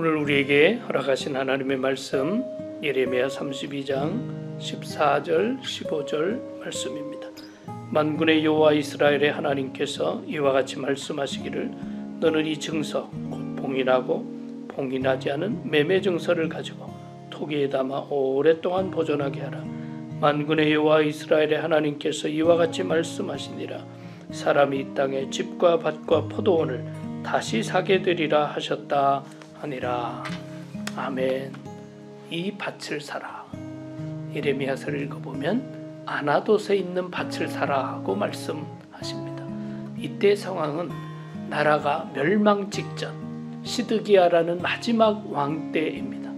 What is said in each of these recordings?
오늘 우리에게 허락하신 하나님의 말씀 예레미야 32장 14절 15절 말씀입니다. 만군의 여호와 이스라엘의 하나님께서 이와 같이 말씀하시기를 너는 이 증서 곧 봉인하고 봉인하지 않은 매매 증서를 가지고 토기에 담아 오랫동안 보존하게 하라. 만군의 여호와 이스라엘의 하나님께서 이와 같이 말씀하시니라. 사람이 이 땅에 집과 밭과 포도원을 다시 사게 되리라 하셨다 하니라. 아멘. 이 밭을 사라. 예레미야서를 읽어보면 아나돗에 있는 밭을 사라 하고 말씀하십니다. 이때 상황은 나라가 멸망 직전 시드기야라는 마지막 왕 때입니다.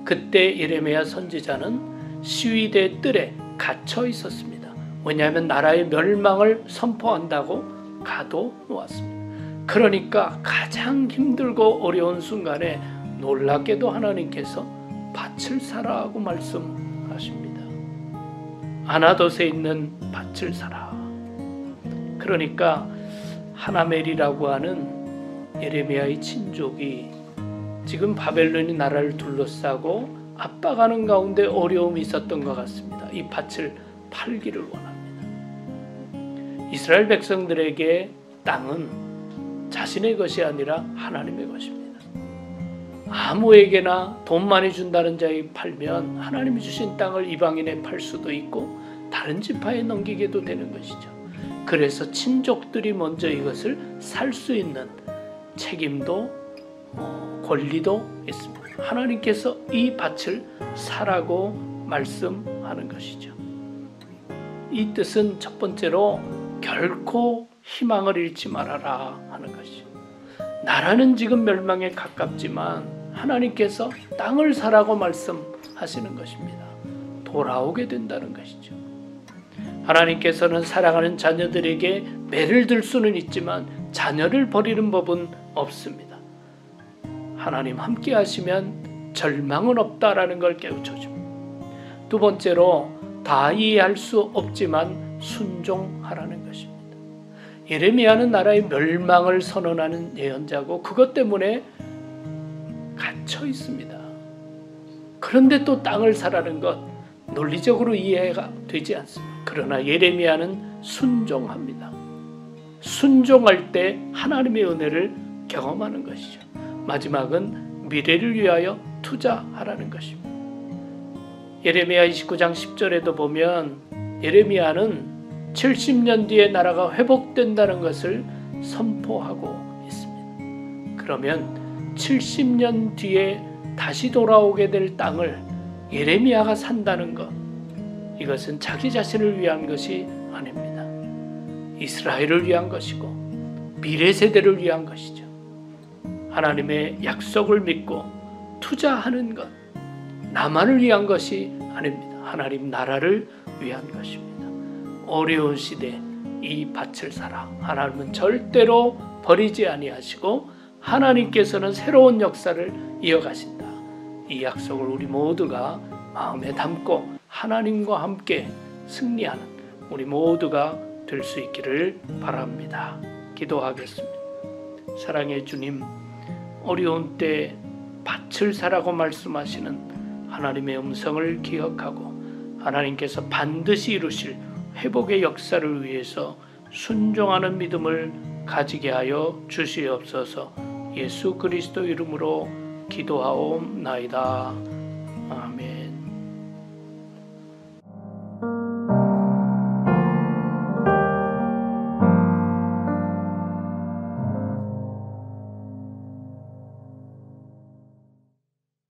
그때 예레미야 선지자는 시위대 뜰에 갇혀 있었습니다. 왜냐하면 나라의 멸망을 선포한다고 가둬놓았습니다. 그러니까 가장 힘들고 어려운 순간에 놀랍게도 하나님께서 밭을 사라 하고 말씀하십니다. 아나돗에 있는 밭을 사라. 그러니까 하나멜이라고 하는 예레미야의 친족이 지금 바벨론이 나라를 둘러싸고 압박하는 가운데 어려움이 있었던 것 같습니다. 이 밭을 팔기를 원합니다. 이스라엘 백성들에게 땅은 자신의 것이 아니라 하나님의 것입니다. 아무에게나 돈 많이 준다는 자에게 팔면 하나님이 주신 땅을 이방인에 팔 수도 있고 다른 지파에 넘기게도 되는 것이죠. 그래서 친족들이 먼저 이것을 살 수 있는 책임도 권리도 있습니다. 하나님께서 이 밭을 사라고 말씀하는 것이죠. 이 뜻은 첫 번째로 결코 희망을 잃지 말아라 하는 것이죠. 나라는 지금 멸망에 가깝지만 하나님께서 땅을 사라고 말씀하시는 것입니다. 돌아오게 된다는 것이죠. 하나님께서는 사랑하는 자녀들에게 매를 들 수는 있지만 자녀를 버리는 법은 없습니다. 하나님 함께 하시면 절망은 없다라는 걸 깨우쳐줍니다. 두 번째로 다 이해할 수 없지만 순종하라는 것입니다. 예레미야는 나라의 멸망을 선언하는 예언자고 그것 때문에 갇혀 있습니다. 그런데 또 땅을 사라는 것 논리적으로 이해가 되지 않습니다. 그러나 예레미야는 순종합니다. 순종할 때 하나님의 은혜를 경험하는 것이죠. 마지막은 미래를 위하여 투자하라는 것입니다. 예레미야 29장 10절에도 보면 예레미야는 70년 뒤에 나라가 회복된다는 것을 선포하고 있습니다. 그러면 70년 뒤에 다시 돌아오게 될 땅을 예레미야가 산다는 것, 이것은 자기 자신을 위한 것이 아닙니다. 이스라엘을 위한 것이고 미래 세대를 위한 것이죠. 하나님의 약속을 믿고 투자하는 것, 나만을 위한 것이 아닙니다. 하나님 나라를 위한 것입니다. 어려운 시대 이 밭을 사라. 하나님은 절대로 버리지 아니하시고 하나님께서는 새로운 역사를 이어가신다. 이 약속을 우리 모두가 마음에 담고 하나님과 함께 승리하는 우리 모두가 될 수 있기를 바랍니다. 기도하겠습니다. 사랑의 주님, 어려운 때 밭을 사라고 말씀하시는 하나님의 음성을 기억하고 하나님께서 반드시 이루실 회복의 역사를 위해서 순종하는 믿음을 가지게 하여 주시옵소서. 예수 그리스도 이름으로 기도하옵나이다. 아멘.